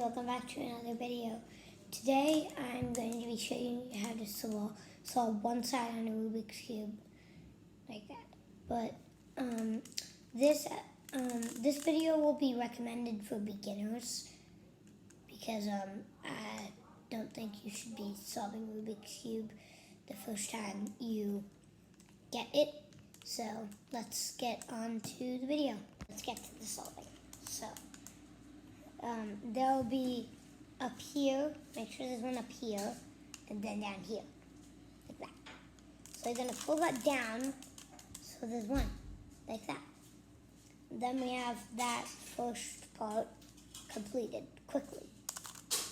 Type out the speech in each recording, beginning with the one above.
welcome back to another video. Today I'm going to be showing you how to solve one side on a Rubik's Cube like that. But this video will be recommended for beginners because I don't think you should be solving Rubik's Cube the first time you get it. So let's get on to the video. Let's get to the solving. So there'll be up here, make sure there's one up here, and then down here, like that. So you're gonna pull that down, so there's one, like that. Then we have that first part completed quickly.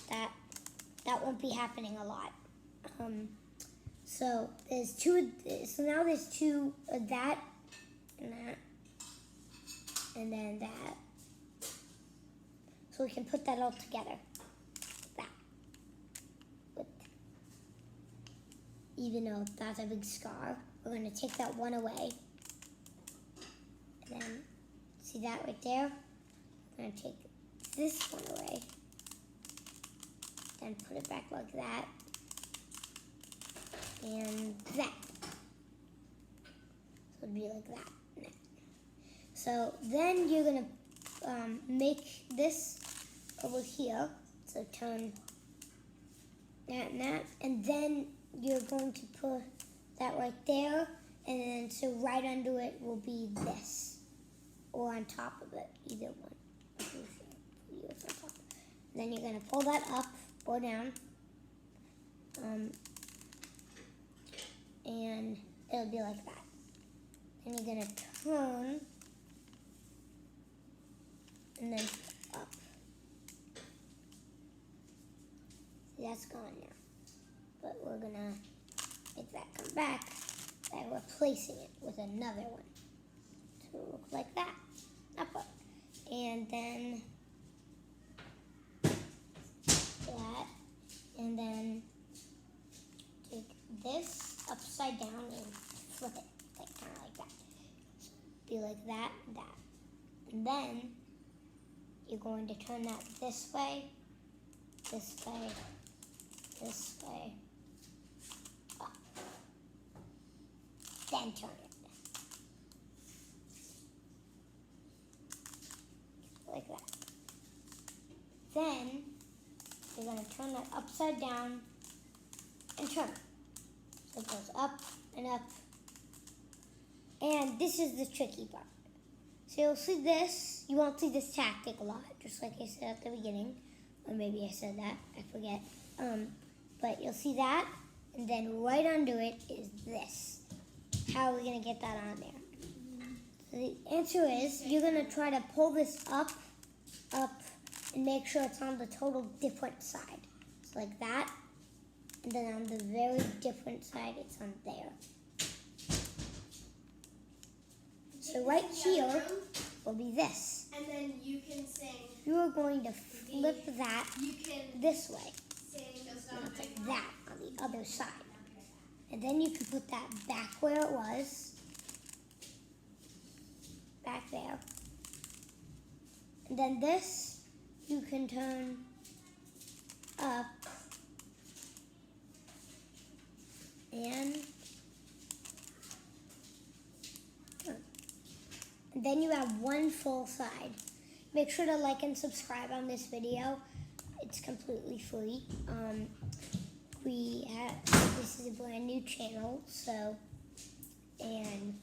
That won't be happening a lot. So there's two, so now there's two of that, and then that. So we can put that all together, like that. Even though that's a big scar, we're going to take that one away. And then, see that right there? We're going to take this one away. Then put it back like that. And that. So it'd be like that. So then you're going to make this over here, so turn that and that, and then you're going to put that right there, and then so right under it will be this, or on top of it, either one. Then you're going to pull that up or down, and it'll be like that. Then you're going to turn and then up. See, that's gone now. But we're gonna make that come back by replacing it with another one. So it'll look like that. Up. And then that. And then take this upside down and flip it. Like kind of like that. So be like that, that. And then you're going to turn that this way, this way, this way, up. Then turn it. Like that. Then you're going to turn that upside down and turn it. So it goes up and up. And this is the tricky part. So you'll see this, you won't see this tactic a lot, just like I said at the beginning, or maybe I said that, I forget. But you'll see that, and then right under it is this. How are we gonna get that on there? So the answer is, you're gonna try to pull this up, and make sure it's on the total different side. So like that, and then on the very different side, it's on there. So right here will be this. And then you can sing. You are going to flip that this way. Sing Now it's like that on the other side. And then you can put that back where it was. Back there. And then this you can turn up. And then you have one full side. Make sure to like and subscribe on this video. It's completely free. This is a brand new channel, so, and